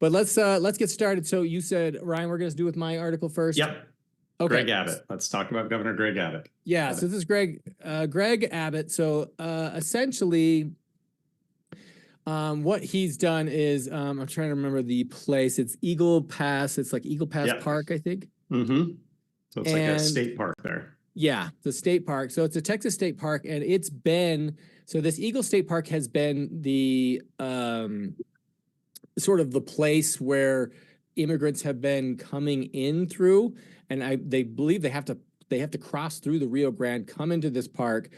But let's get started. So you said, Ryan, we're going to do with my article first. Yep. Okay. Greg Abbott. Let's talk about Governor Greg Abbott. Yeah. So this is Greg Abbott. So essentially, what he's done is I'm trying to remember the place. It's Eagle Pass. It's like Eagle Pass Park, I think. Mm-hmm. So it's like a state park there. Yeah, the state park. So it's a Texas state park, and it's been this Eagle State Park has been the sort of the place where immigrants have been coming in through, and they believe they have to cross through the Rio Grande, come into this park,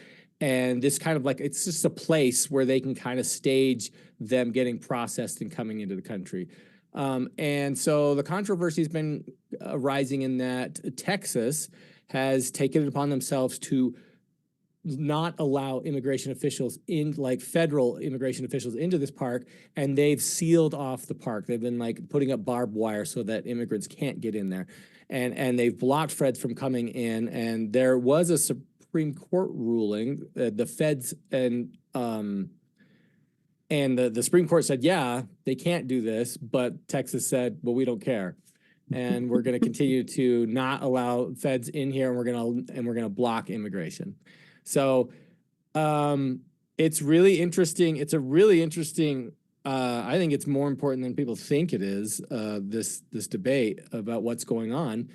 and this kind of like it's just a place where they can kind of stage them getting processed and coming into the country. And so the controversy has been arising in that Texas has taken it upon themselves to not allow immigration officials in, like federal immigration officials, into this park, and they've sealed off the park. They've been like putting up barbed wire so that immigrants can't get in there, and they've blocked feds from coming in. And there was a Supreme Court ruling, the feds and the Supreme Court said, yeah, they can't do this, but Texas said, well, we don't care. And we're going to continue to not allow feds in here, and we're going to block immigration. So it's really interesting. It's a really interesting. I think it's more important than people think it is. This debate about what's going on.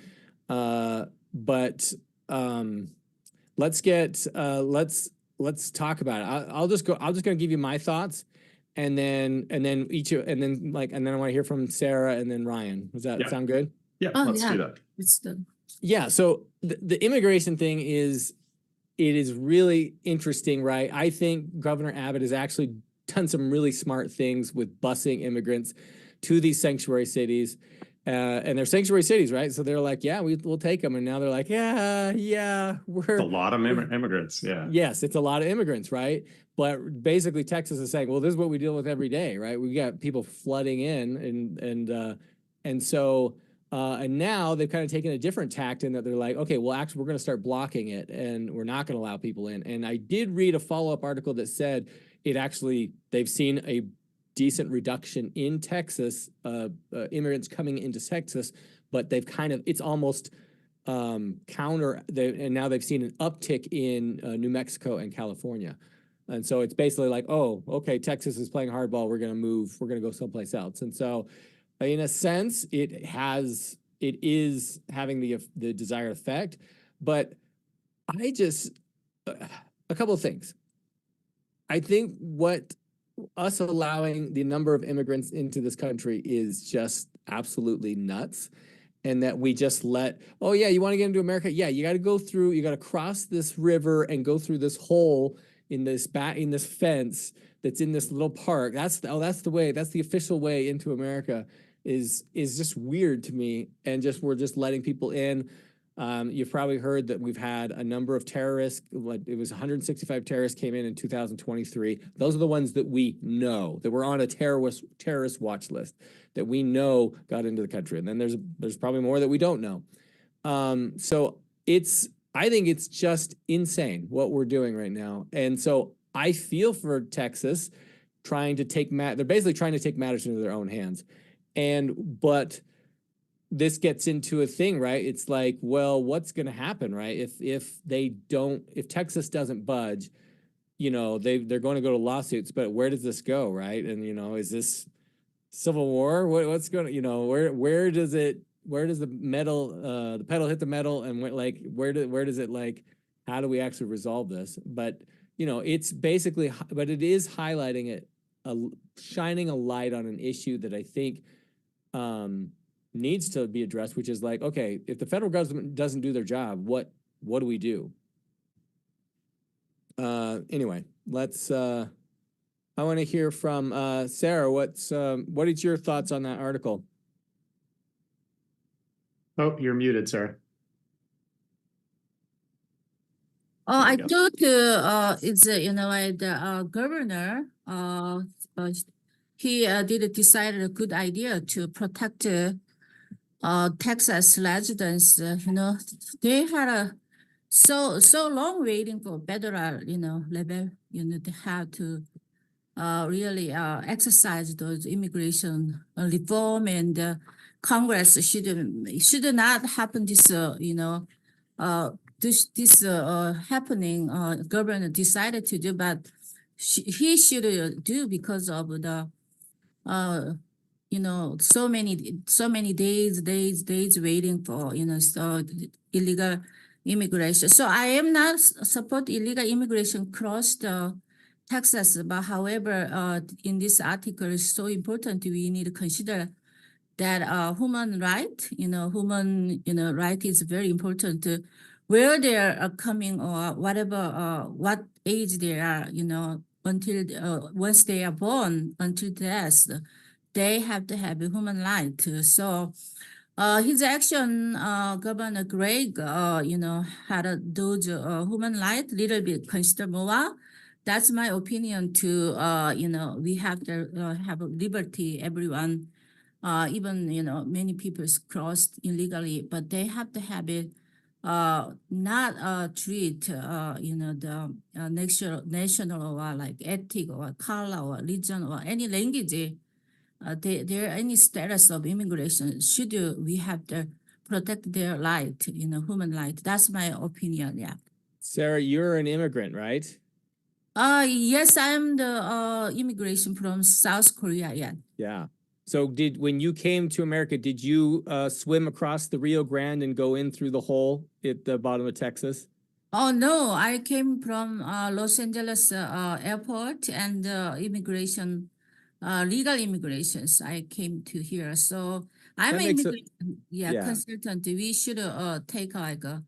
But let's talk about it. I'm just going to give you my thoughts, and then I want to hear from Sarah and then Ryan. Does that sound good? Yeah, let's do that. It's done. Yeah. So the immigration thing is really interesting, right? I think Governor Abbott has actually done some really smart things with busing immigrants to these sanctuary cities. And they're sanctuary cities, right? So they're like, yeah, we'll take them. And now they're like, yeah, it's a lot of immigrants. Yeah. Yes, it's a lot of immigrants, right? But basically Texas is saying, well, this is what we deal with every day, right? We got people flooding in, and so now they've kind of taken a different tact in that they're like, okay, well, actually, we're going to start blocking it, and we're not going to allow people in. And I did read a follow-up article that said they've seen a decent reduction in Texas, immigrants coming into Texas, but it's almost counter, and now they've seen an uptick in New Mexico and California. And so it's basically like, oh, okay, Texas is playing hardball. We're going to go someplace else. And so in a sense, it is having the desired effect. But a couple of things. I think us allowing the number of immigrants into this country is just absolutely nuts. And that we just you want to get into America? Yeah, you got to cross this river and go through this hole in this fence that's in this little park. That's the official way into America. Is just weird to me, and we're just letting people in. You've probably heard that we've had a number of terrorists. It was 165 terrorists came in 2023. Those are the ones that we know that were on a terrorist watch list that we know got into the country. And then there's probably more that we don't know. So I think it's just insane what we're doing right now. And so I feel for Texas they're basically trying to take matters into their own hands. But this gets into a thing, right? It's like, well, what's going to happen, right? If Texas doesn't budge, they're going to go to lawsuits, but where does this go, right? And, is this civil war? What's going to, where does the pedal hit the metal, and where does it, how do we actually resolve this? But, it's basically, but it is highlighting it, shining a light on an issue that I think needs to be addressed, which is like, okay, if the federal government doesn't do their job, what do we do? Anyway, I want to hear from Sarah. What is your thoughts on that article? Oh, you're muted, Sarah. Oh, I thought it's the governor he did decide a good idea to protect Texas residents. They had so long waiting for federal level. They have to really exercise those immigration reform, and Congress should not happen this happening. Governor decided to do, but he should do because of the so many days waiting for so illegal immigration. So I am not support illegal immigration cross the Texas, but however, in this article is so important, we need to consider that human right, human right is very important. Where they are coming or whatever, what age they are, until once they are born until death, they have to have a human right. So his action, Governor Gregg, had those human rights little bit consider more. That's my opinion to, we have to have a liberty, everyone, even, many people crossed illegally, but they have to have it, not treat, the national or like ethnic or color or religion or any language. There any status of immigration, we have to protect their right, human right. That's my opinion, yeah. Sarah, you're an immigrant, right? Yes, I'm the immigration from South Korea, yeah. Yeah. So when you came to America, did you swim across the Rio Grande and go in through the hole at the bottom of Texas? Oh, no, I came from Los Angeles airport and immigration, legal immigrations. I came to here. So I'm an immigration, consultant. We should take like a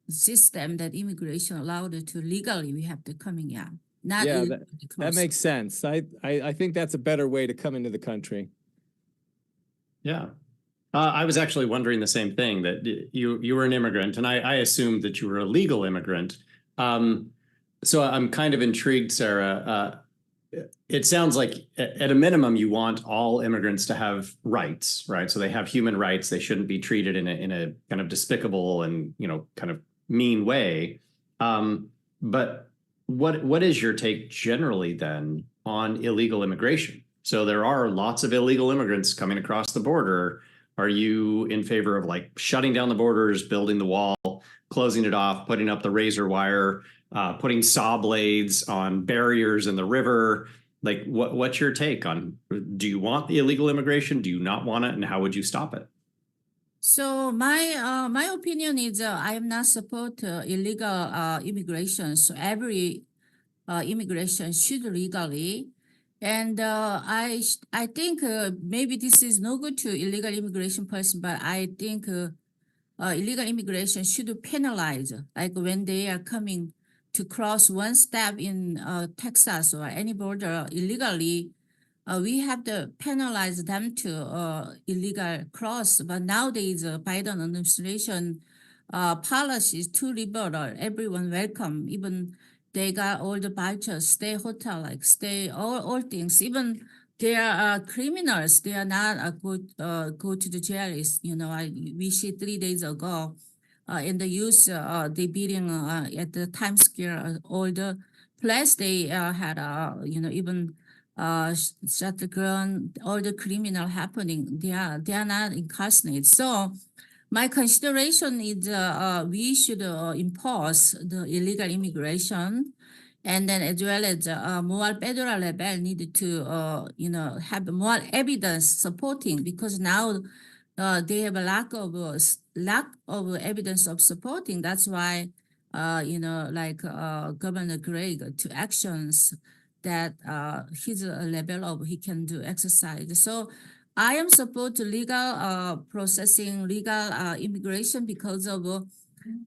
system that immigration allowed to legally, we have to come in, yeah. Not that makes sense. I think that's a better way to come into the country. Yeah. I was actually wondering the same thing, that you were an immigrant, and I assumed that you were a legal immigrant. So I'm kind of intrigued, Sarah. It sounds like at a minimum you want all immigrants to have rights, right? So they have human rights. They shouldn't be treated in a kind of despicable and kind of mean way. But what is your take generally then on illegal immigration? So there are lots of illegal immigrants coming across the border. Are you in favor of like shutting down the borders, building the wall, closing it off, putting up the razor wire, putting saw blades on barriers in the river? Like what's your take on, do you want the illegal immigration? Do you not want it? And how would you stop it? So my opinion is I am not support illegal immigration. So every immigration should legally, and I think maybe this is no good to illegal immigration person, but I think illegal immigration should penalize, like when they are coming to cross one step in Texas or any border illegally. We have to penalize them to illegal cross, but nowadays Biden administration policy is too liberal. Everyone welcome, even they got all the vouchers, stay hotel, like stay all things. Even they are criminals. They are not go to the jails. We see 3 days ago in the youth they beating at the Times Square all the place they had even shot the gun, all the criminal happening. They are not incarcerated. So my consideration is we should impose the illegal immigration, and then as well as more federal level needed to have more evidence supporting, because now they have a lack of evidence of supporting. That's why Governor Gregg to actions that his level of he can do exercise. So I am support legal processing, legal immigration, because of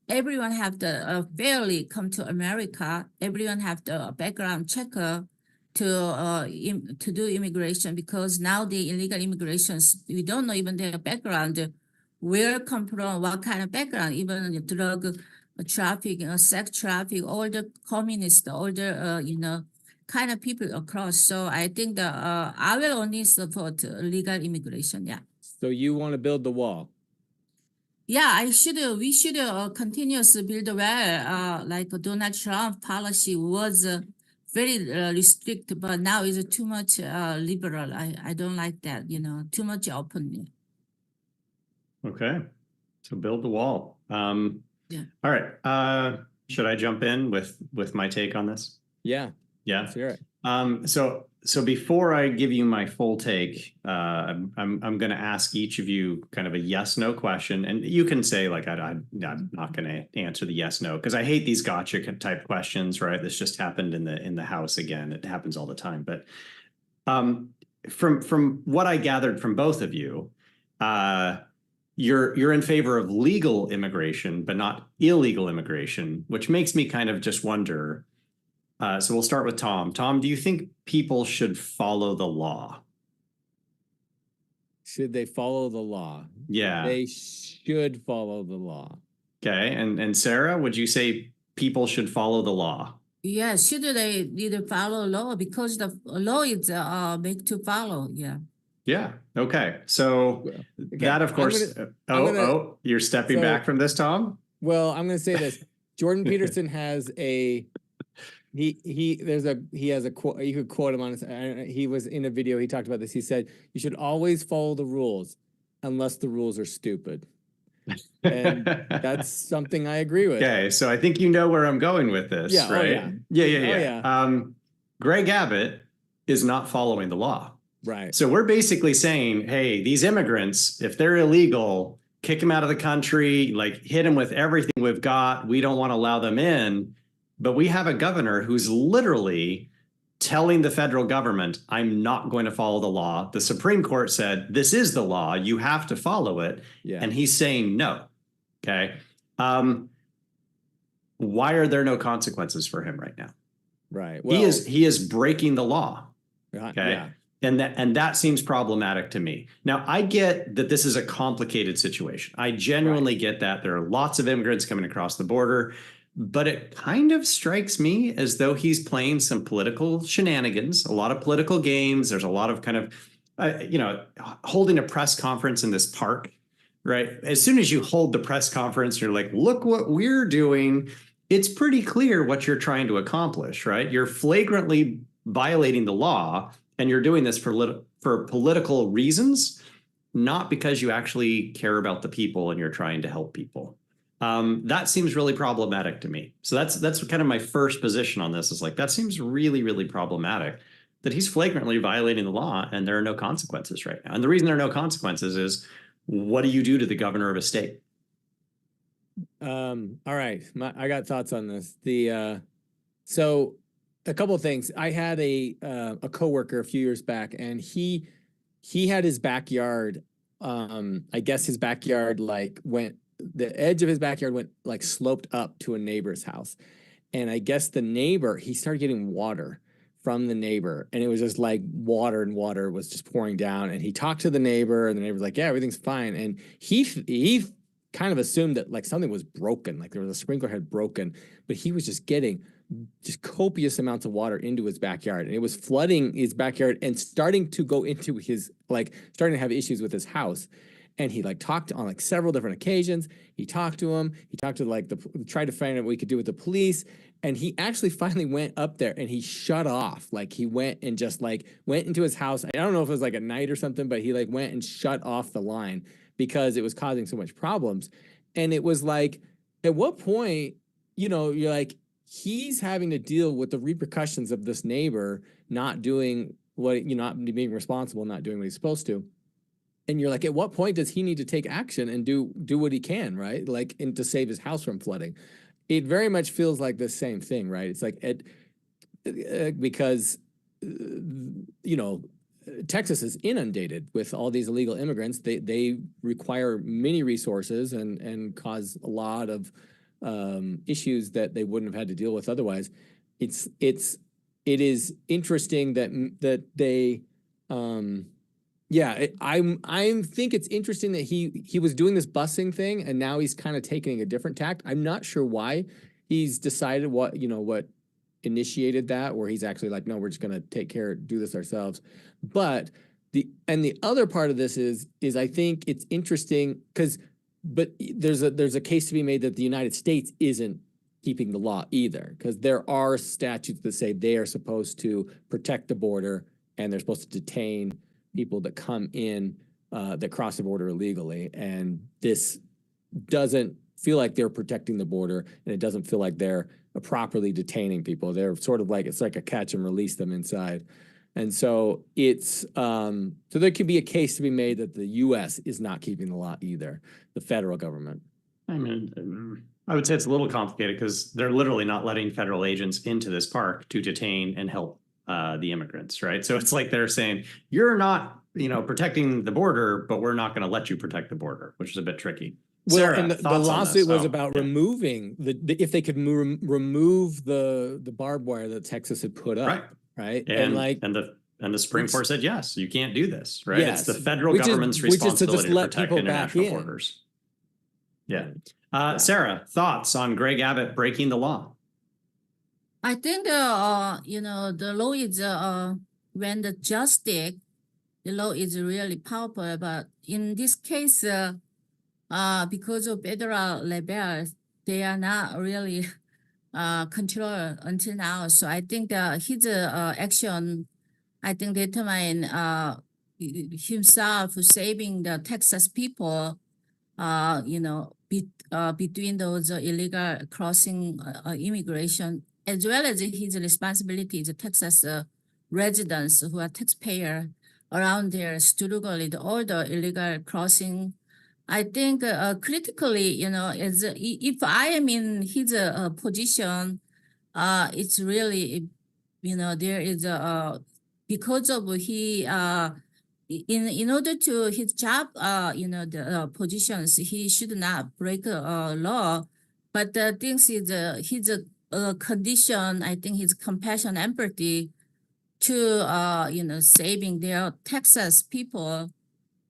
everyone have to fairly come to America. Everyone have the background checker to do immigration, because now the illegal immigrations, we don't know even their background, where come from, what kind of background, even drug trafficking, sex trafficking, all the communists, all the kind of people across. So I think that I will only support legal immigration. Yeah. So you want to build the wall? Yeah, we should continuously build a wall. Like Donald Trump policy was very restrict, but now is too much liberal. I don't like that, too much open. Okay. So build the wall. Yeah. All right. Should I jump in with my take on this? Yeah. Yeah. Let's hear it. So before I give you my full take, I'm going to ask each of you kind of a yes/no question, and you can say like I'm not going to answer the yes/no because I hate these gotcha type questions. Right? This just happened in the house again. It happens all the time. But from what I gathered from both of you, you're in favor of legal immigration, but not illegal immigration, which makes me kind of just wonder. So we'll start with Tom. Tom, do you think people should follow the law? Should they follow the law? Yeah. They should follow the law. Okay. And Sarah, would you say people should follow the law? Yeah, should they need to follow law because the law is made to follow? Yeah. Yeah. Okay. So that, of course. You're stepping back from this, Tom? Well, I'm going to say this. Jordan Peterson has a. He has a quote. You could quote him on this. He was in a video. He talked about this. He said, "You should always follow the rules, unless the rules are stupid." And that's something I agree with. Okay, so I think you know where I'm going with this, yeah, right? Oh, yeah. Greg Abbott is not following the law. Right. So we're basically saying, hey, these immigrants, if they're illegal, kick them out of the country, like hit them with everything we've got. We don't want to allow them in. But we have a governor who's literally telling the federal government, I'm not going to follow the law. The Supreme Court said, this is the law. You have to follow it. Yeah. And he's saying no. Okay. Why are there no consequences for him right now? Right. Well, he is breaking the law. Okay. Yeah. And that seems problematic to me. Now, I get that this is a complicated situation. I genuinely get that. There are lots of immigrants coming across the border. But it kind of strikes me as though he's playing some political shenanigans, a lot of political games. There's a lot of kind of, holding a press conference in this park, right? As soon as you hold the press conference, you're like, look what we're doing. It's pretty clear what you're trying to accomplish, right? You're flagrantly violating the law, and you're doing this for political reasons, not because you actually care about the people and you're trying to help people. That seems really problematic to me. So that's kind of my first position on this is like, that seems really, really problematic that he's flagrantly violating the law and there are no consequences right now. And the reason there are no consequences is what do you do to the governor of a state? All right. I got thoughts on this. So a couple of things. I had a coworker a few years back and he had his backyard. I guess his backyard the edge of his backyard went like sloped up to a neighbor's house. And I guess the neighbor, he started getting water from the neighbor and it was just like water was just pouring down. And he talked to the neighbor and the neighbor's like, yeah, everything's fine. And he kind of assumed that like something was broken, like there was a sprinkler had broken, but he was just getting just copious amounts of water into his backyard. And it was flooding his backyard and starting to go into starting to have issues with his house. And he talked on several different occasions. He talked to him. He talked to tried to find out what he could do with the police. And he actually finally went up there and he shut off. He went and just went into his house. I don't know if it was at night or something, but he went and shut off the line because it was causing so much problems. And it was at what point, you're he's having to deal with the repercussions of this neighbor not doing not being responsible, not doing what he's supposed to. And you're at what point does he need to take action and do what he can, right? And to save his house from flooding. It very much feels like the same thing, right? It's because, Texas is inundated with all these illegal immigrants. They require many resources and cause a lot of issues that they wouldn't have had to deal with otherwise. It is interesting that they, I think it's interesting that he was doing this busing thing and now he's kind of taking a different tact. I'm not sure why he's decided what initiated that, where he's actually no, we're just going to do this ourselves. But the other part of this is I think it's interesting but there's a case to be made that the United States isn't keeping the law either, because there are statutes that say they are supposed to protect the border and they're supposed to detain people that come in that cross the border illegally. And this doesn't feel like they're protecting the border, and it doesn't feel like they're properly detaining people. They're sort of like, it's like a catch and release them inside. And so it's, so there could be a case to be made that the U.S. is not keeping the law either, the federal government. I mean, I would say it's a little complicated because they're literally not letting federal agents into this park to detain and help the immigrants, right? So it's like they're saying, you're not, protecting the border, but we're not going to let you protect the border, which is a bit tricky. Well, Sarah, and the thoughts on lawsuit this? was Oh, about yeah. removing if they could remove the barbed wire that Texas had put up, right? And like, the Supreme Court said, yes, you can't do this, right? Yes, It's the federal which is government's to just responsibility to let protect people back international in. borders. Yeah. Yeah. Sarah, thoughts on Greg Abbott breaking the law? I think the law is when the judge stick, the law is really powerful. But in this case, because of federal level, they are not really controlled until now. So I think his action, I think, determine himself saving the Texas people. Between those illegal crossing immigration, as well as his responsibility as Texas residents who are taxpayer around there, struggle all the illegal crossing. I think critically, as if I am in his position, it's really, there is because of he in order to his job, the positions, he should not break law. But the things is his condition, I think his compassion, empathy to, saving their Texas people,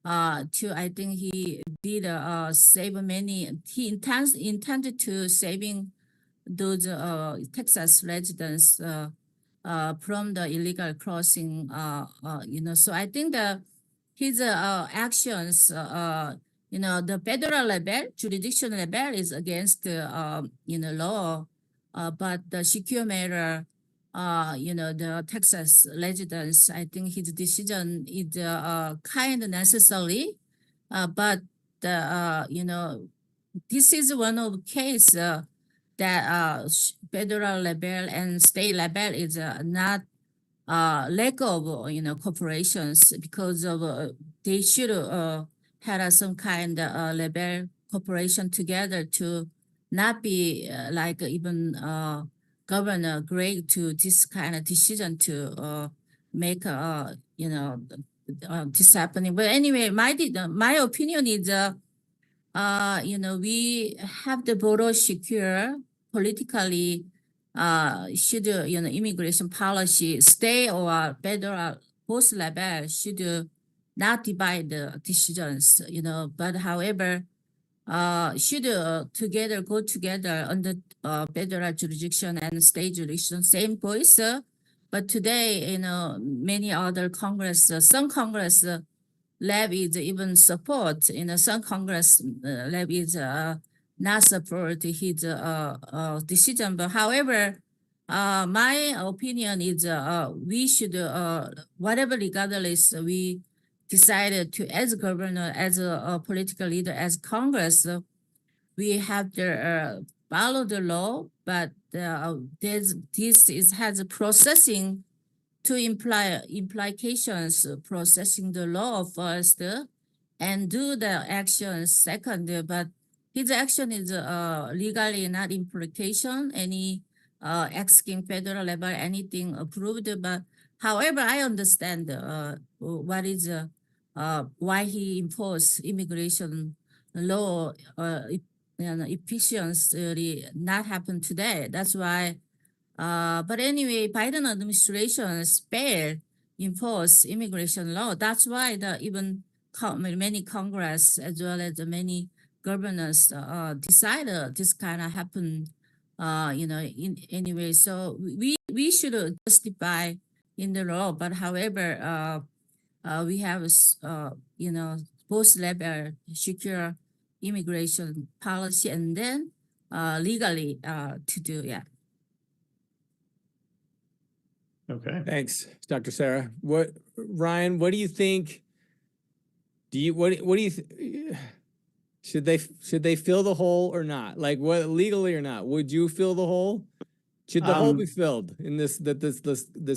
I think he did save many, he intended to saving those Texas residents from the illegal crossing, so I think his actions, the federal level, jurisdiction level is against law, but the secure matter, the Texas residents, I think his decision is kind of necessary, but this is one of the case that federal level and state level is not lack of corporations, because of they should had some kind of level corporation together to not be like even Governor Gregg to this kind of decision to make this happening. But anyway, my opinion is we have the border secure politically. Should immigration policy, state or federal, both level should not divide the decisions. But however, should together go together under federal jurisdiction and state jurisdiction, same voice. But today, many other Congress, some Congress lab is even support. Some Congress lab is not support his decision. But however, my opinion is we should, whatever regardless, we decided to, as governor, as a political leader, as Congress, we have to follow the law, but this has a processing to implications, processing the law first and do the action second. But his action is legally not implication, any asking federal level anything approved. But however, I understand what is why he imposed immigration law efficiently not happen today. That's why. But anyway, Biden administration failed enforce immigration law. That's why even many Congress as well as many governors decided this kind of happen. In anyway, so we should justify in the law. But however, we have both level secure immigration policy, and then legally to do. Yeah. Okay. Thanks, Dr. Sarah. Ryan, what do you think? What do you should they fill the hole or not? Like, what, legally or not? Would you fill the hole? Should the hole be filled in this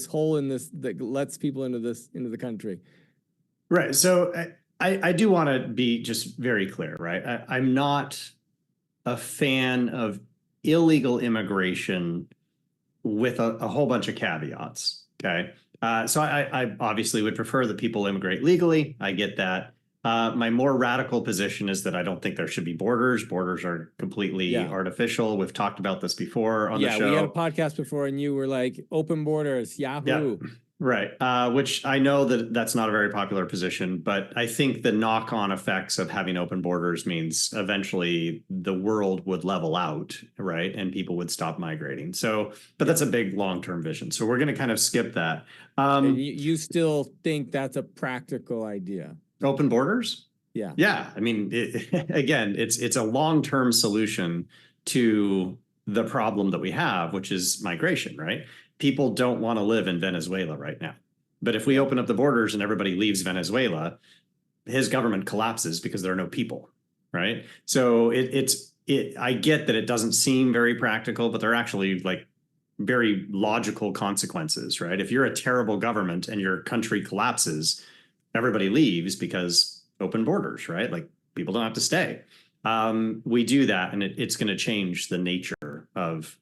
hole in this that lets people into the country? Right. So I do want to be just very clear, right? I'm not a fan of illegal immigration with a whole bunch of caveats. Okay. So I obviously would prefer that people immigrate legally. I get that. My more radical position is that I don't think there should be borders. Borders are completely artificial. We've talked about this before on the show. Yeah, we had a podcast before, and you were like, "Open borders, Yahoo!" Yeah. Right. Which I know that that's not a very popular position, but I think the knock-on effects of having open borders means eventually the world would level out, right? And people would stop migrating. So, but that's a big long-term vision. So we're going to kind of skip that. You still think that's a practical idea? Open borders? Yeah. Yeah. I mean, again, it's a long-term solution to the problem that we have, which is migration, right? People don't want to live in Venezuela right now. But if we open up the borders and everybody leaves Venezuela, his government collapses because there are no people, right? So I get that it doesn't seem very practical, but they're actually like very logical consequences, right? If you're a terrible government and your country collapses, everybody leaves because open borders, right? Like people don't have to stay. We do that, and it's going to change the nature of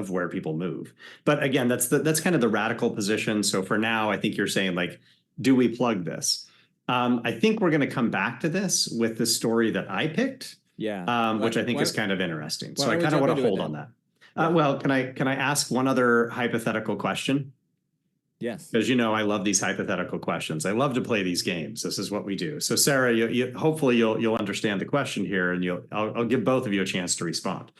where people move. But again, that's kind of the radical position. So for now, I think you're saying, like, do we plug this? I think we're going to come back to this with the story that I picked, which I think is kind of interesting. So I kind of want to hold on that. Well, can I ask one other hypothetical question? Yes. Because I love these hypothetical questions. I love to play these games. This is what we do. So Sarah, hopefully you'll understand the question here, and I'll give both of you a chance to respond.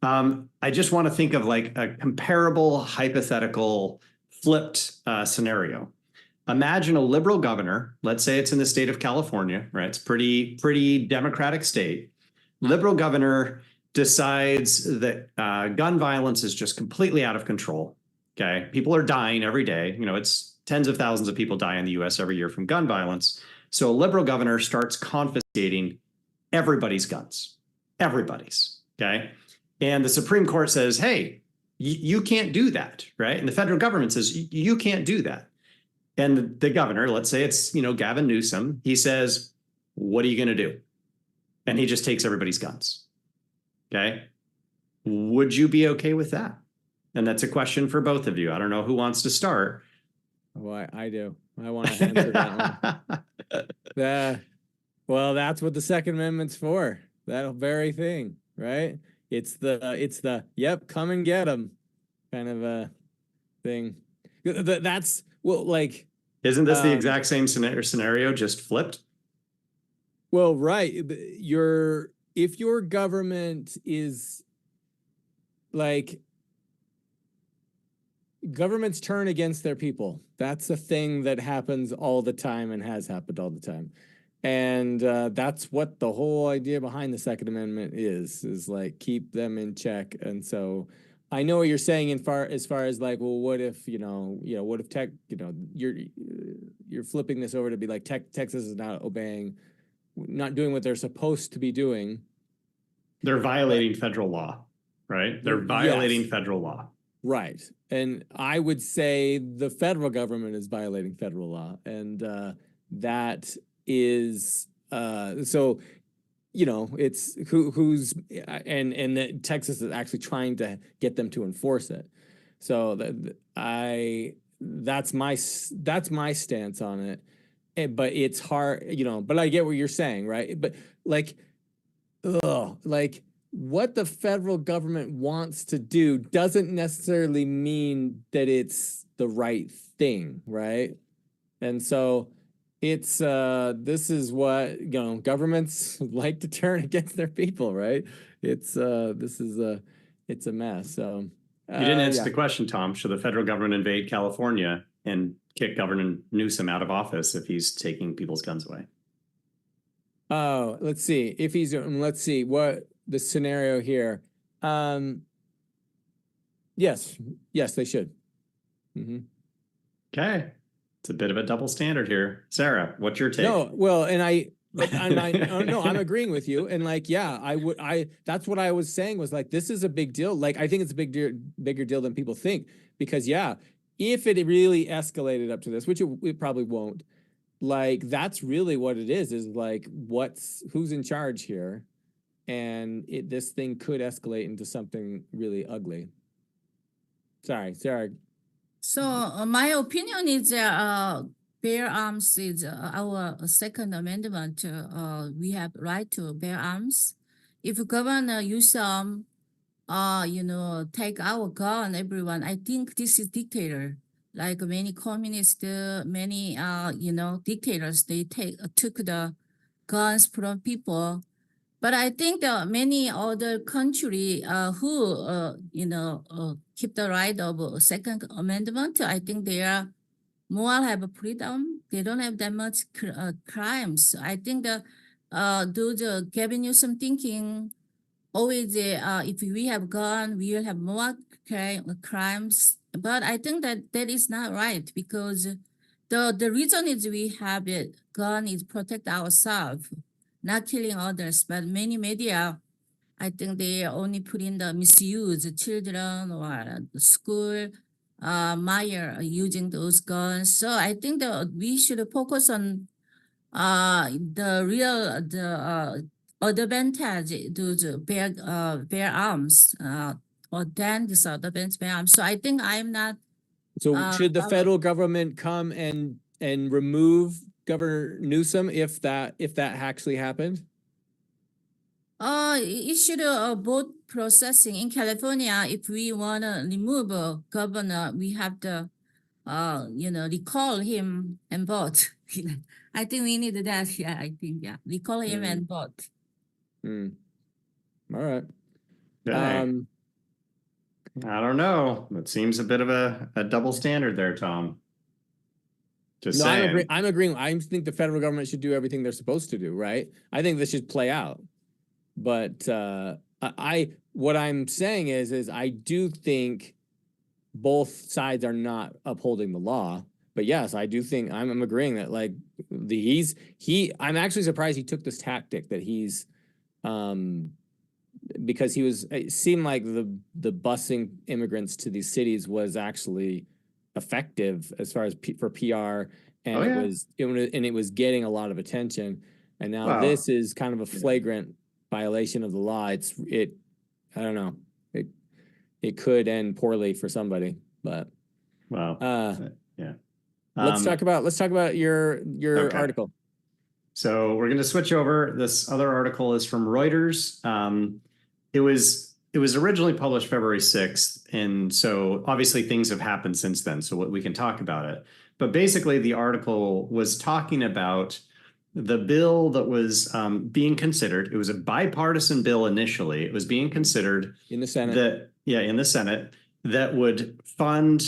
I just want to think of like a comparable hypothetical flipped scenario. Imagine a liberal governor. Let's say it's in the state of California, right? It's pretty Democratic state. Liberal governor decides that gun violence is just completely out of control. Okay, people are dying every day. It's tens of thousands of people die in the U.S. every year from gun violence. So a liberal governor starts confiscating everybody's guns, everybody's. Okay. And the Supreme Court says, hey, you can't do that, right? And the federal government says, you can't do that. And the governor, let's say it's, Gavin Newsom, he says, what are you going to do? And he just takes everybody's guns. Okay. Would you be okay with that? And that's a question for both of you. I don't know who wants to start. Well, I do. I want to answer that one. Well, that's what the Second Amendment's for. That very thing, right? It's the yep, come and get them kind of a thing. That's like. Isn't this the exact same scenario, just flipped? Well, right. If your government is like. Governments turn against their people. That's a thing that happens all the time and has happened all the time. And that's what the whole idea behind the Second Amendment is like keep them in check. And so I know what you're saying as far as like, well, what if, what if you're flipping this over to be like Texas is not doing what they're supposed to be doing. They're violating federal law, right? They're violating federal law. Right. And I would say the federal government is violating federal law. And that is so, it's who's and that Texas is actually trying to get them to enforce it. So that's my stance on it. But it's hard, but I get what you're saying, right? But what the federal government wants to do doesn't necessarily mean that it's the right thing, right? And so it's this is what governments like to turn against their people, right? It's it's a mess. So you didn't answer the question, Tom. Should the federal government invade California and kick Governor Newsom out of office if he's taking people's guns away? Oh, let's see what the scenario here. Yes, they should. Okay. It's a bit of a double standard here. Sarah, what's your take? No, well, and I no, I'm agreeing with you. And like, yeah, that's what I was saying was like, this is a big deal. Like, I think it's a bigger deal than people think, because yeah, if it really escalated up to this, which it probably won't, like, that's really what it is like, who's in charge here? And this thing could escalate into something really ugly. Sorry, Sarah. So my opinion is bear arms is our Second Amendment. We have right to bear arms. If governor use take our gun, everyone, I think this is dictator. Like many communists, many dictators, they took the guns from people. But I think many other country who keep the right of Second Amendment, I think they are more have freedom. They don't have that much crimes. I think those Gavin Newsom thinking always if we have gun, we will have more crimes. But I think that is not right, because the reason is we have it gun is protect ourselves, not killing others. But many media, I think they only put in the misuse children or the school Meyer using those guns. So I think that we should focus on the advantage those bear arms or then disadvantage bear arms. So I think I'm not. So should the federal government come and remove Governor Newsom if that actually happened? It should both processing in California. If we want to remove a governor, we have to recall him and vote. I think we need that. Yeah, I think, yeah. Recall him and vote. All right. I don't know. It seems a bit of a double standard there, Tom. Just saying. I'm agreeing. I think the federal government should do everything they're supposed to do, right? I think this should play out. But what I'm saying is I do think both sides are not upholding the law. But yes, I do think I'm agreeing that like I'm actually surprised he took this tactic that he's because it seemed like the busing immigrants to these cities was actually effective as far as for PR, and it was getting a lot of attention. And now this is kind of a flagrant violation of the law. I don't know. It could end poorly for somebody, but let's talk about your article. So we're going to switch over. This other article is from Reuters. It was originally published February 6th, and so obviously things have happened since then, so we can talk about it. But basically the article was talking about the bill that was being considered. It was a bipartisan bill initially. It was being considered in the Senate. In the Senate, that would fund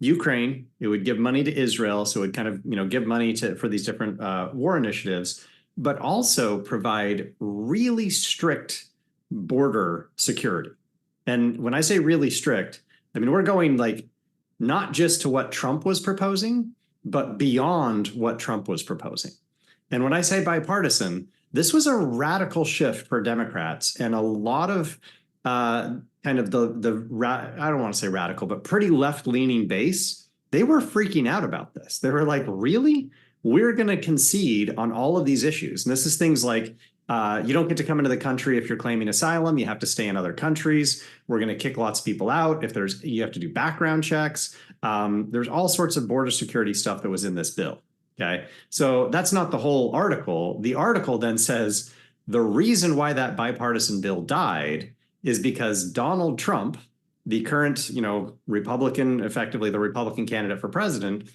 Ukraine. It would give money to Israel, so it would kind of give money for these different war initiatives, but also provide really strict border security. And when I say really strict, I mean we're going like not just to what Trump was proposing, but beyond what Trump was proposing. And when I say bipartisan, this was a radical shift for Democrats, and a lot of kind of I don't want to say radical, but pretty left-leaning base, they were freaking out about this. They were like, really? We're going to concede on all of these issues. And this is things like, you don't get to come into the country if you're claiming asylum. You have to stay in other countries. We're going to kick lots of people out. You have to do background checks. There's all sorts of border security stuff that was in this bill. Okay. So that's not the whole article. The article then says the reason why that bipartisan bill died is because Donald Trump, the current, Republican, effectively the Republican candidate for president,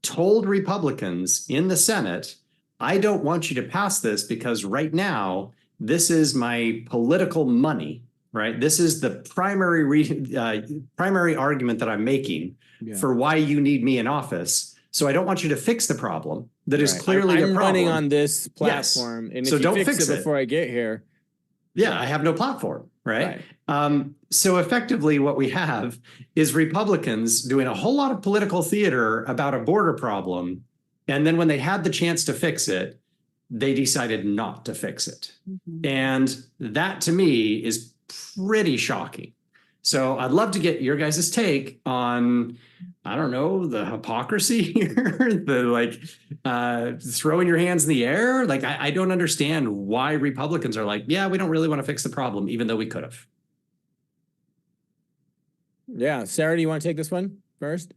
told Republicans in the Senate, I don't want you to pass this because right now, this is my political money, right? This is the primary argument that I'm making for why you need me in office. So I don't want you to fix the problem that is clearly a problem. I'm running on this platform, and so if you don't fix it before I get here. Yeah, I have no platform. right? So effectively what we have is Republicans doing a whole lot of political theater about a border problem. And then when they had the chance to fix it, they decided not to fix it. And that to me is pretty shocking. So I'd love to get your guys' take on, I don't know, the hypocrisy here, the like throwing your hands in the air. Like, I don't understand why Republicans are like, yeah, we don't really want to fix the problem, even though we could have. Yeah. Sarah, do you want to take this one first?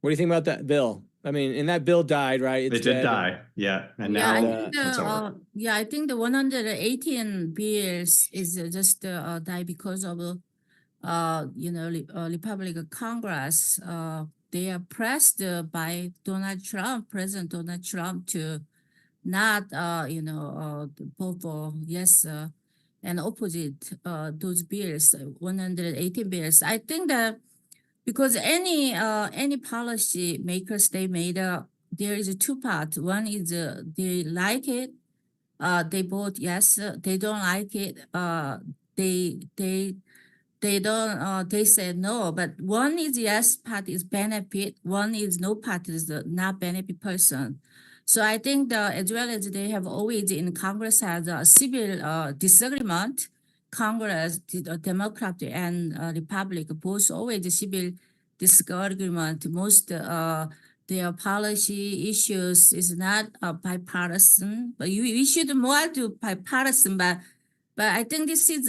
What do you think about that bill? I mean, and that bill died, right? It did die. Yeah. And Yeah, I now think it's over. I think the 118 bills is just die because of Republican Congress. They are pressed by President Donald Trump, to not vote for yes and opposite those bills, 118 bills. I think that because any policy makers, they made there is two parts. One is they like it, they vote yes. They don't like it, they don't they say no. But one is yes part is benefit, one is no part is not benefit person. So I think as well as they have always in Congress has a civil disagreement. Congress, Democrat and Republican, both always civil disagreement. Most their policy issues is not bipartisan, but we should more do bipartisan. But I think this is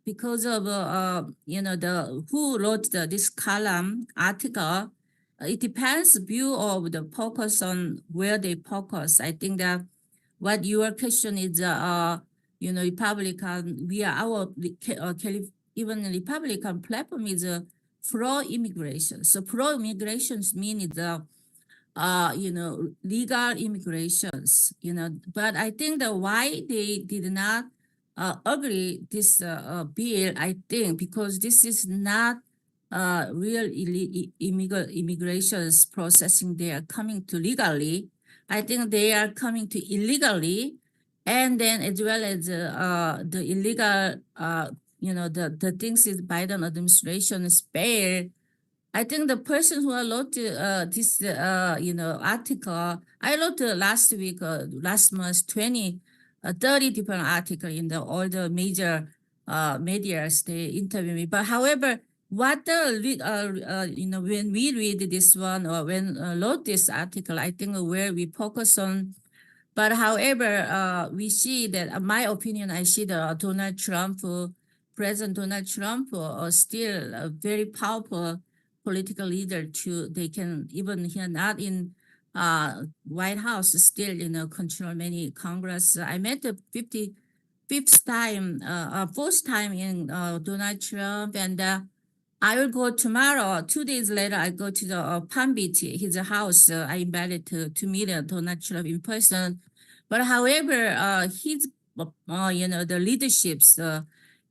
because of the who wrote this column article. It depends view of the focus on where they focus. I think that what your question is, Republican, we are even Republican platform is pro-immigration. So pro-immigration means legal immigrations, but I think that why they did not agree this bill, I think because this is not real immigrations processing. They are coming to legally. I think they are coming to illegally, and then as well as the illegal, the things is Biden administration is bail. I think the person who wrote this, article, I wrote last week, last month, 30 different articles in all the major media. They interview me. But however, when we read this one or when wrote this article, I think where we focus on. But however, we see that, my opinion, I see that President Donald Trump, still a very powerful political leader. They can, even here not in White House, still control many Congress. I met the 55th time, fourth time in Donald Trump, and I will go tomorrow. 2 days later, I go to the Palm Beach, his house. I invited to meet Donald Trump in person. But however, his the leaderships,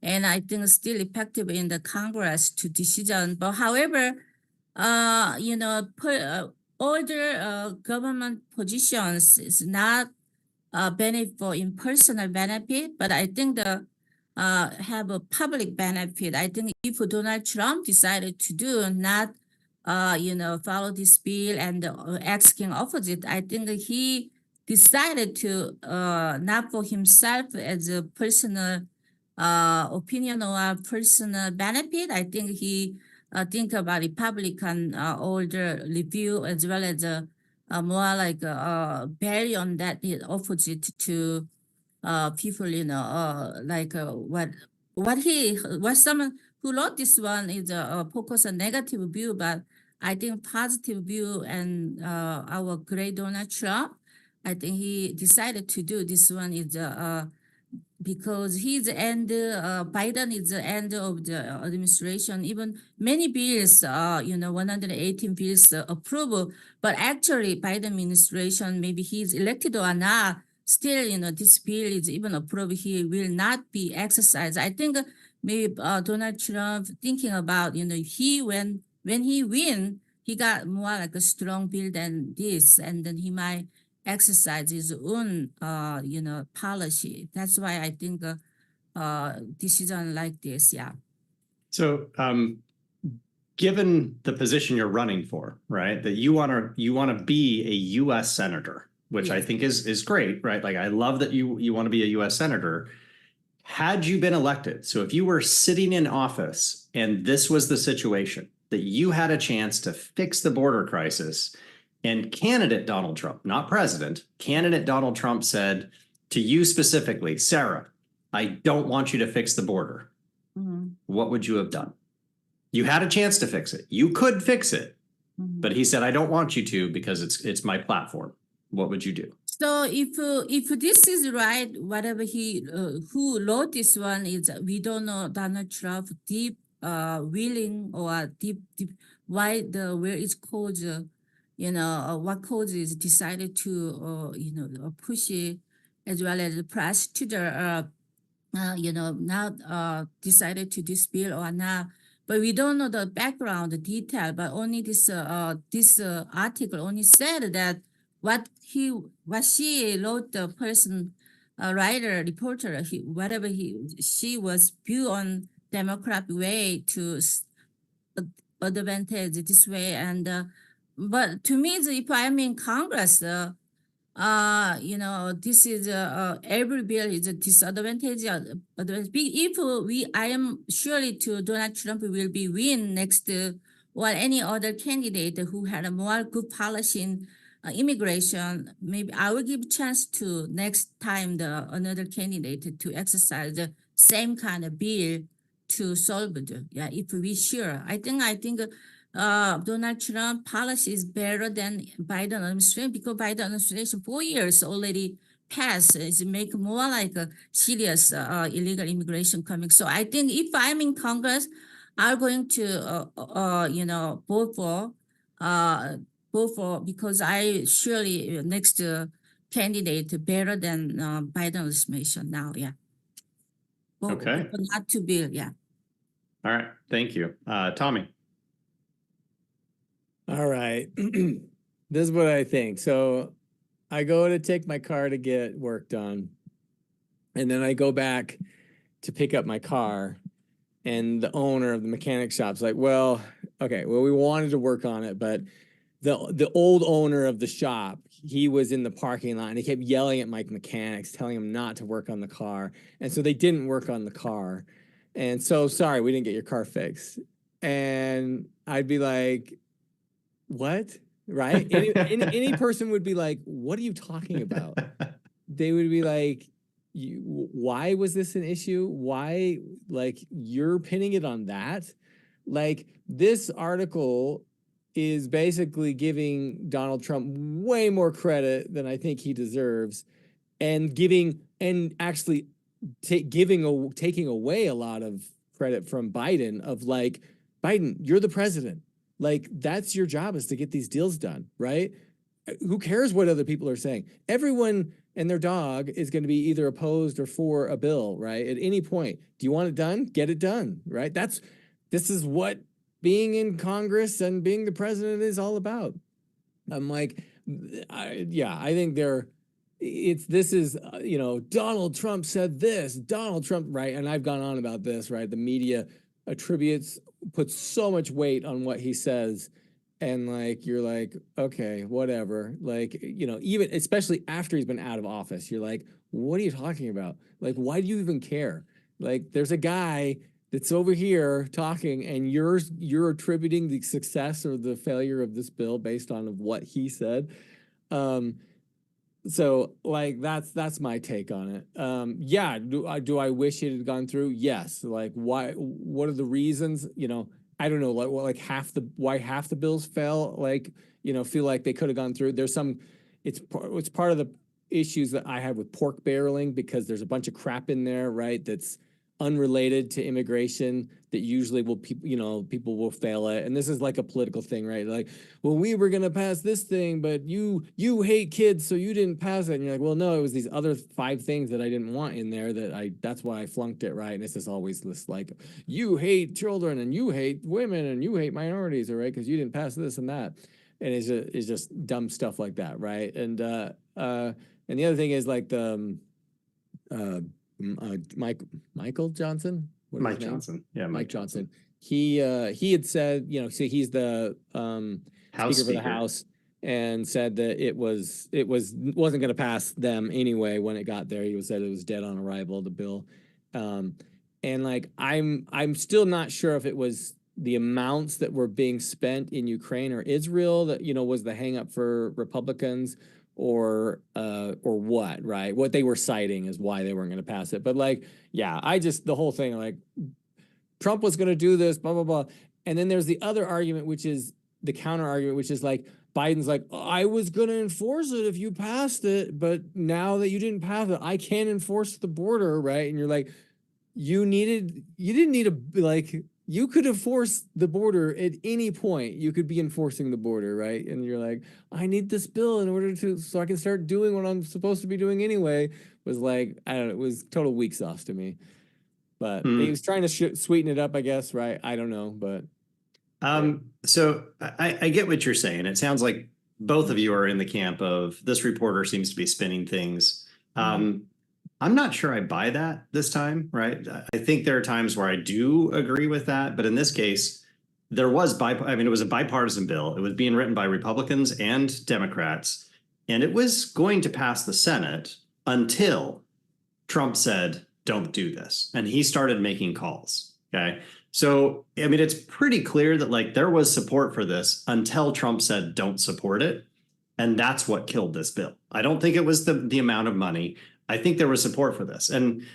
and I think still effective in the Congress to decision. But however, older government positions is not benefit for impersonal benefit, but I think have a public benefit. I think if Donald Trump decided to do not follow this bill and asking opposite, I think he decided to not for himself as a personal opinion or personal benefit. I think he think about Republican older review as well as more like value on that opposite to people, like what someone who wrote this one is focus on negative view, but I think positive view and our great Donald Trump, I think he decided to do this one is because he's the end, Biden is the end of the administration. Even many bills, 118 bills approval, but actually Biden administration, maybe he's elected or not, still, this bill is even approved, he will not be exercised. I think maybe Donald Trump thinking about, when he win, he got more like a strong bill than this, and then he might exercise his own, policy. That's why I think decision like this. Yeah. So, given the position you're running for, right, that you want to be a U.S. senator, which I Yes. think is great, right? Like I love that you want to be a U.S. senator. Had you been elected, so if you were sitting in office and this was the situation that you had a chance to fix the border crisis, and candidate Donald Trump, not president, candidate Donald Trump said to you specifically, Sarah, I don't want you to fix the border. Mhm. What would you have done? You had a chance to fix it. You could fix it, Mhm. but he said, I don't want you to because it's my platform. What would you do? So if this is right, whatever he who wrote this one is, we don't know Donald Trump deep willing or deep why the where it's caused, what causes decided to push it, as well as the press to the now decided to this bill or not. But we don't know the background, the detail. But only this article only said that what she wrote, the person, writer, reporter, she was viewed on Democrat way to advantage this way. And but to me, if I'm in Congress, this is every bill is a disadvantage. If I am surely to Donald Trump will be win next, or any other candidate who had a more good policy in immigration, maybe I will give chance to next time the another candidate to exercise the same kind of bill to solve it. Yeah, if we sure, I think Donald Trump policy is better than Biden administration, because Biden administration 4 years already passed. It's make more like a serious illegal immigration coming. So I think if I'm in Congress, I'm going to vote for because I surely next candidate better than Biden administration now. Yeah. Okay. But not to bill. Yeah. All right. Thank you. Tommy. All right. This is what I think. So I go to take my car to get work done, and then I go back to pick up my car, and the owner of the mechanic shop's like, well, okay, well, we wanted to work on it, but the old owner of the shop, he was in the parking lot and he kept yelling at my mechanics, telling him not to work on the car. And so they didn't work on the car. And so, sorry, we didn't get your car fixed. And I'd be like, what? Right? Any person would be like, what are you talking about? They would be like, why was this an issue? Why, like, you're pinning it on that? Like, this article is basically giving Donald Trump way more credit than I think he deserves, and actually taking away a lot of credit from Biden, of like, Biden, you're the president. Like, that's your job, is to get these deals done, right? Who cares what other people are saying? Everyone and their dog is going to be either opposed or for a bill, right? At any point, do you want it done? Get it done, right? This is what being in Congress and being the president is all about. I'm like, I think this is, Donald Trump said this, Donald Trump, right? And I've gone on about this, right? The media puts so much weight on what he says. And like, you're like, okay, whatever. Like, even especially after he's been out of office, you're like, what are you talking about? Like, why do you even care? Like, there's a guy that's over here talking, and you're attributing the success or the failure of this bill based on what he said. So like, that's my take on it. Yeah, do I wish it had gone through? Yes. Like, what are the reasons? I don't know, like why half the bills fell, like, feel like they could have gone through. It's part of the issues that I have with pork barreling, because there's a bunch of crap in there, right? That's unrelated to immigration that usually people will fail at. And this is like a political thing, right? Like, well, we were going to pass this thing, but you hate kids, so you didn't pass it. And you're like, well, no, it was these other 5 things that I didn't want in there that's why I flunked it, right? And it's just always this, like, you hate children and you hate women and you hate minorities, all right? Because you didn't pass this and that. And it's just dumb stuff like that, right? And the other thing is like Michael Johnson. What is Mike his name? Johnson. Yeah, Mike Johnson. He had said, you know, so he's the Speaker for the House, and said that it wasn't going to pass them anyway when it got there. He said it was dead on arrival, the bill. And like I'm still not sure if it was the amounts that were being spent in Ukraine or Israel that, you know, was the hang up for Republicans, or what, right? What they were citing is why they weren't going to pass it. But like, yeah, the whole thing, like, Trump was going to do this, blah, blah, blah. And then there's the other argument, which is the counter argument, which is like, Biden's like, I was going to enforce it if you passed it, but now that you didn't pass it, I can't enforce the border, right? And you're like, you didn't need you could enforce the border at any point. You could be enforcing the border, right? And you're like, I need this bill in order so I can start doing what I'm supposed to be doing anyway. Was like, I don't know, it was total weak sauce to me. But he was trying to sweeten it up, I guess, right? I don't know, but. So I get what you're saying. It sounds like both of you are in the camp of this reporter seems to be spinning things. I'm not sure I buy that this time, right? I think there are times where I do agree with that, but in this case, it was a bipartisan bill. It was being written by Republicans and Democrats, and it was going to pass the Senate until Trump said, don't do this. And he started making calls, okay? So, I mean, it's pretty clear that like there was support for this until Trump said, don't support it. And that's what killed this bill. I don't think it was the amount of money. I think there was support for this. And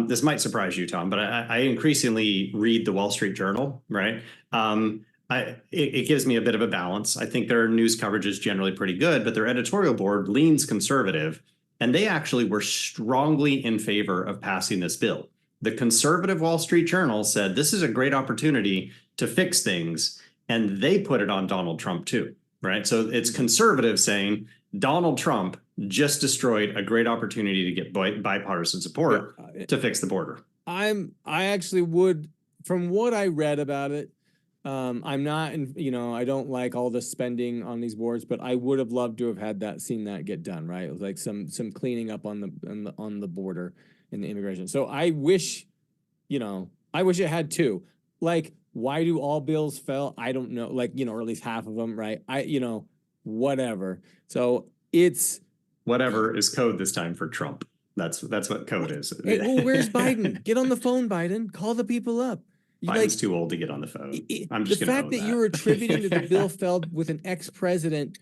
this might surprise you, Tom, but I increasingly read the Wall Street Journal, right? It gives me a bit of a balance. I think their news coverage is generally pretty good, but their editorial board leans conservative. And they actually were strongly in favor of passing this bill. The conservative Wall Street Journal said this is a great opportunity to fix things, and they put it on Donald Trump too, right? So it's conservative saying Donald Trump just destroyed a great opportunity to get bipartisan support to fix the border. I actually would, from what I read about it, I'm not, I don't like all the spending on these boards, but I would have loved to have seen that get done, right? It was like some cleaning up on the border and the immigration. So I wish it had too. Like, why do all bills fail? I don't know. Like, or at least half of them, right? Whatever. So it's whatever is code this time for Trump. That's what code is. Hey, well, where's Biden? Get on the phone, Biden. Call the people up. Biden's too old to get on the phone. I'm just the fact that you're attributing to the bill failed with an ex-president,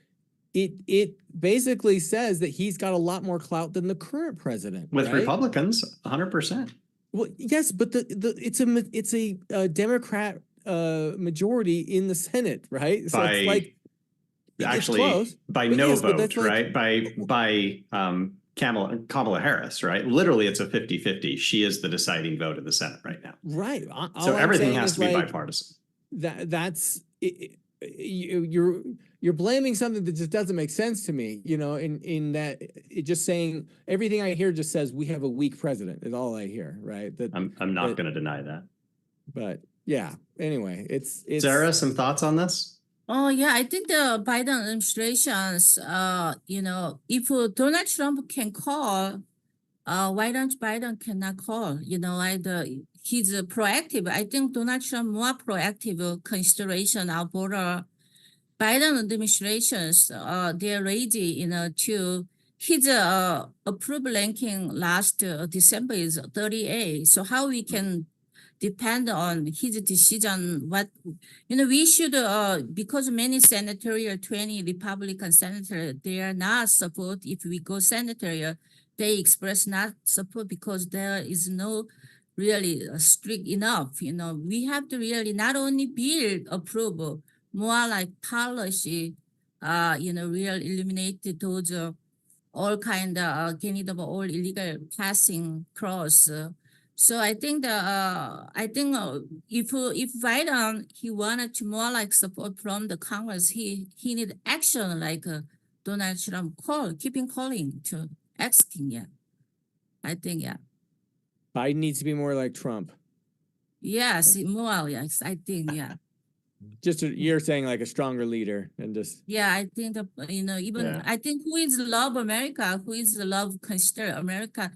it basically says that he's got a lot more clout than the current president. With right? Republicans, 100%. Well, yes, but it's a Democrat majority in the Senate, right? So it's like actually close, by no vote, right? By Kamala Harris, right? Literally, it's a 50-50. She is the deciding vote in the Senate right now. Right. So everything has to be bipartisan. You're blaming something that just doesn't make sense to me, in that it just saying everything I hear just says we have a weak president is all I hear, right? I'm not going to deny that. But yeah, anyway, it's Sarah, some thoughts on this? Oh, yeah, I think the Biden administration's, if Donald Trump can call, why don't Biden cannot call? He's proactive. I think Donald Trump more proactive consideration of border. Biden administrations, they're ready, to his approval ranking last December is 38. So how we can depend on his decision? We should, because many senatorial, 20 Republican senators, they are not support. If we go senatorial, they express not support because there is no really strict enough. We have to really not only bill approval, more like policy, really eliminate those all kind of getting of all illegal passing cross. So I think if Biden he wanted to more like support from the Congress, he need action like Donald Trump keeping calling to asking. Yeah, I think Biden needs to be more like Trump. Yes, more. Yes, I think you're saying like a stronger leader and just. Yeah, I think I think who is love America, who is love consider America,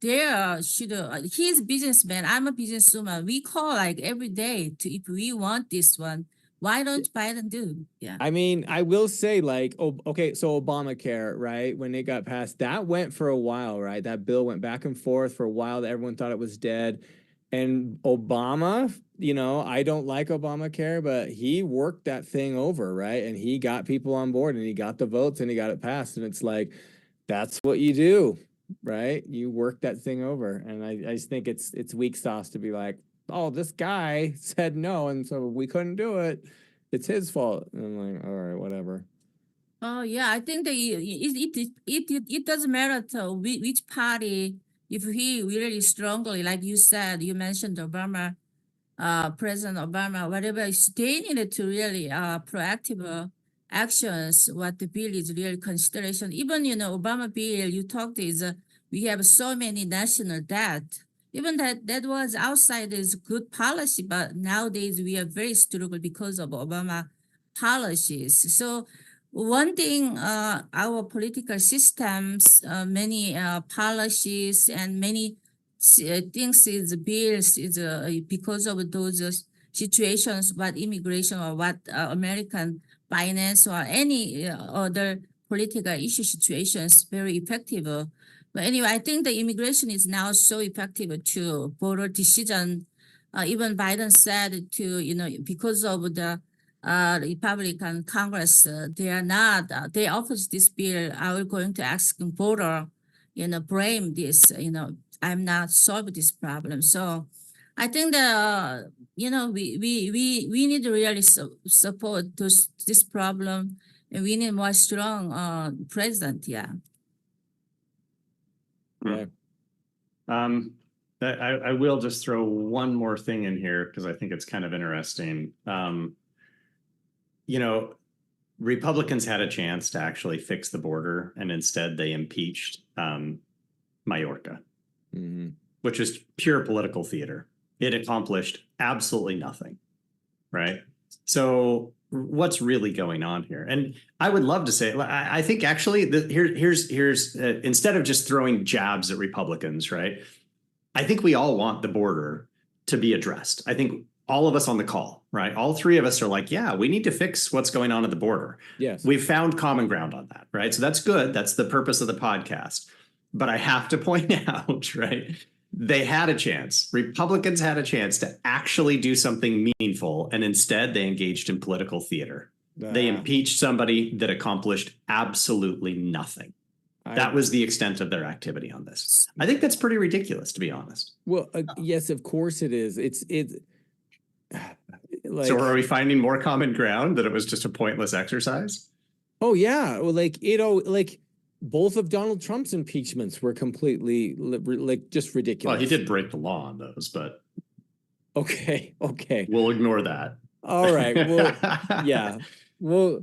there should, he's a businessman, I'm a businesswoman. We call like every day to, if we want this one, why don't Biden do? Yeah. I mean, I will say, like, oh, okay, so Obamacare, right? When it got passed, that went for a while, right? That bill went back and forth for a while. Everyone thought it was dead. And Obama, you know, I don't like Obamacare, but he worked that thing over, right? And he got people on board and he got the votes and he got it passed. And it's like, that's what you do, right? You work that thing over. And I just think it's weak sauce to be like, oh, this guy said no, and so we couldn't do it. It's his fault. And I'm like, all right, whatever. Oh yeah, I think that it doesn't matter to which party. If he really strongly, like you said, you mentioned Obama, President Obama, whatever, they needed to really proactive actions. What the bill is really consideration. Even Obama bill you talked is we have so many national debt. Even that was outside is good policy, but nowadays we are very struggle because of Obama policies. So one thing, our political systems, many policies and many things is bills is because of those situations, what immigration or what American finance or any other political issue situations very effective. But anyway, I think the immigration is now so effective to border decision. Even Biden said to, because of the Republican Congress, they are not, they oppose this bill. I will going to ask voter, blame this, I'm not solve this problem. So I think that, we need to really support this problem, and we need more strong president. Yeah. Yeah. I will just throw one more thing in here because I think it's kind of interesting. Republicans had a chance to actually fix the border, and instead they impeached Mayorkas, which is pure political theater. It accomplished absolutely nothing, right? So what's really going on here? And I would love to say, I think actually here's instead of just throwing jabs at Republicans, right? I think we all want the border to be addressed. I think all of us on the call, right? All three of us are like, yeah, we need to fix what's going on at the border. Yes. We've found common ground on that, right? So that's good. That's the purpose of the podcast. But I have to point out, right? They had a chance. Republicans had a chance to actually do something meaningful, and instead they engaged in political theater. They impeached somebody that accomplished absolutely nothing. That was the extent of their activity on this. I think that's pretty ridiculous, to be honest. Well, yes, of course it is. It's like, so are we finding more common ground that it was just a pointless exercise? Oh yeah, well, like both of Donald Trump's impeachments were completely just ridiculous. Well, he did break the law on those, but okay, we'll ignore that. All right, well, yeah, well,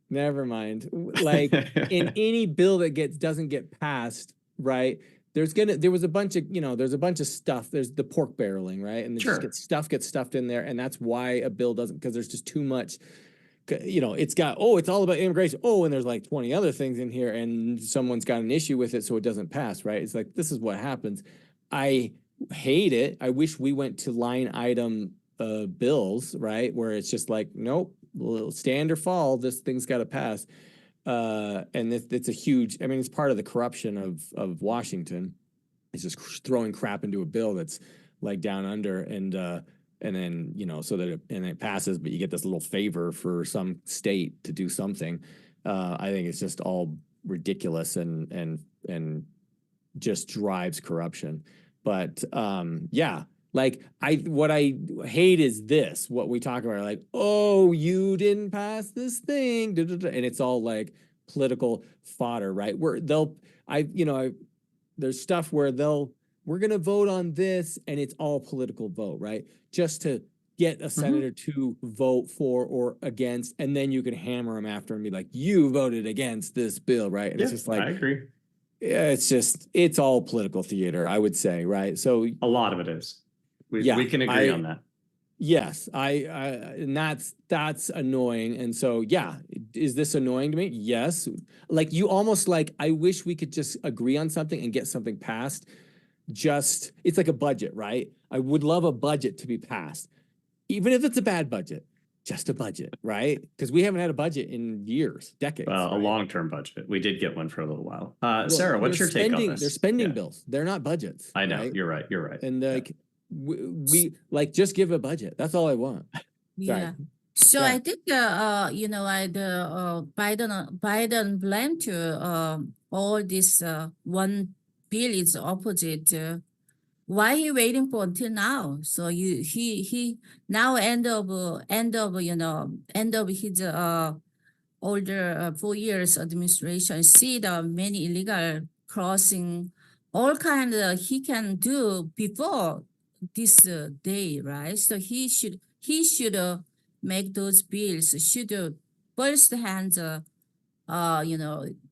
never mind. Like in any bill that doesn't get passed, right? There was a bunch of, there's a bunch of stuff. There's the pork barreling, right? And sure. Just gets stuffed in there, and that's why a bill doesn't, because there's just too much. It's got, it's all about immigration. Oh, and there's like 20 other things in here, and someone's got an issue with it, so it doesn't pass, right? It's like, this is what happens. I hate it. I wish we went to line item bills, right? Where it's just like, nope, stand or fall, this thing's got to pass. And it's a huge, it's part of the corruption of Washington. It's just throwing crap into a bill that's like down under, and then, so that it passes, but you get this little favor for some state to do something. I think it's just all ridiculous and just drives corruption. But yeah, like what I hate is this, what we talk about, like, oh, you didn't pass this thing, and it's all like political fodder, right? There's stuff where we're going to vote on this, and it's all political vote, right? Just to get a senator to vote for or against, and then you can hammer them after and be like, you voted against this bill, right? And it's just like, I agree. Yeah, it's all political theater, I would say, right? So a lot of it is. We can agree on that. Yes, and that's annoying. And so, yeah, is this annoying to me? Yes. Like, you almost like, I wish we could just agree on something and get something passed just, it's like a budget, right? I would love a budget to be passed, even if it's a bad budget, just a budget, right? Because we haven't had a budget in years, decades. A right? long-term budget. We did get one for a little while. Well, Sarah, what's your take on this? They're spending Yeah. bills. They're not budgets. I know, right? you're right. You're right. And Yeah. like, we like, just give a budget. That's all I want. Yeah. So Yeah. I think Biden blamed to all this one bill is opposite. Why he waiting for until now? So he now end of his older 4 years administration, see the many illegal crossing, all kind of he can do before this day, right? So he should make those bills, should first hand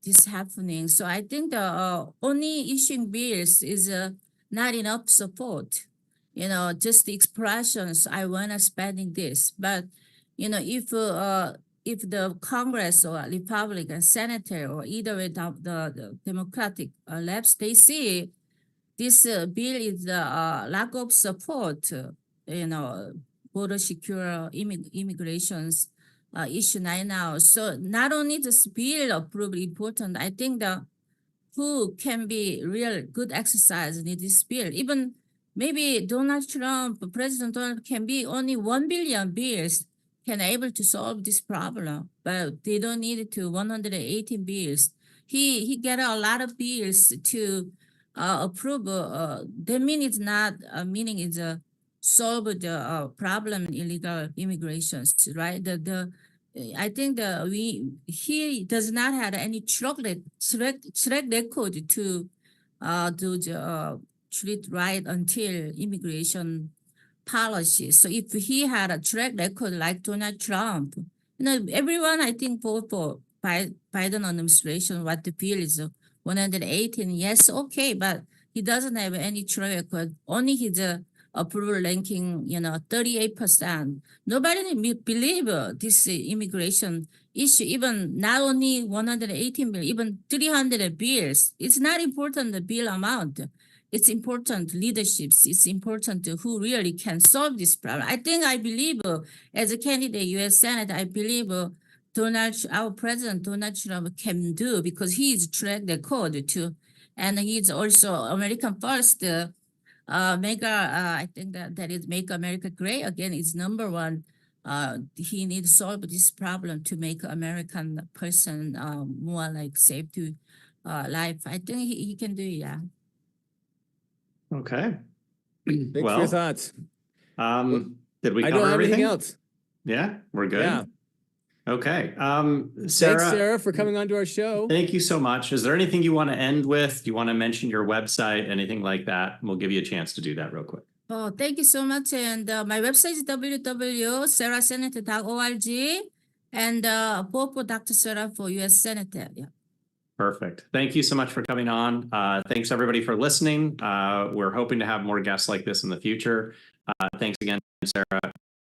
this happening. So I think the only issuing bills is not enough support. Just the expressions, I want to spending this. But if the Congress or Republican senator or either way the Democratic left, they see this bill is lack of support, border secure immigrations issue right now. So not only this bill approved important, I think who can be real good exercise in this bill. Even maybe Donald Trump, President Donald can be only 1 billion bills can able to solve this problem, but they don't need it to 118 bills. He get a lot of bills to approve. That means it's not meaning it's solve the problem in illegal immigrations, right? I think he does not have any track record to do the treat right until immigration policy. So if he had a track record like Donald Trump, everyone I think vote for Biden administration, what the bill is 118, yes, okay, but he doesn't have any track record. Only his approval ranking, 38%. Nobody believe this immigration issue, even not only 118 bills, even 300 bills. It's not important the bill amount. It's important leaderships. It's important who really can solve this problem. I believe as a candidate, U.S. Senate, I believe our president, Donald Trump can do because he's tracked the code too. And he's also American first, I think that is Make America Great Again is number one. He needs to solve this problem to make American person more like safe to life. I think he can do it, yeah. Okay. Thanks for your thoughts. Did we I cover don't have everything? anything else. Yeah, we're good. Yeah. Okay. Thanks, Sarah, Sarah, for coming on to our show. thank you so much. Is there anything you want to end with? Do you want to mention your website, anything like that? We'll give you a chance to do that real quick. Oh, thank you so much. And my website is www.sarahsenate.org and vote for Dr. Sarah for U.S. Senate. Yeah. Perfect. Thank you so much for coming on. Thanks everybody for listening. We're hoping to have more guests like this in the future. Thanks again, Sarah.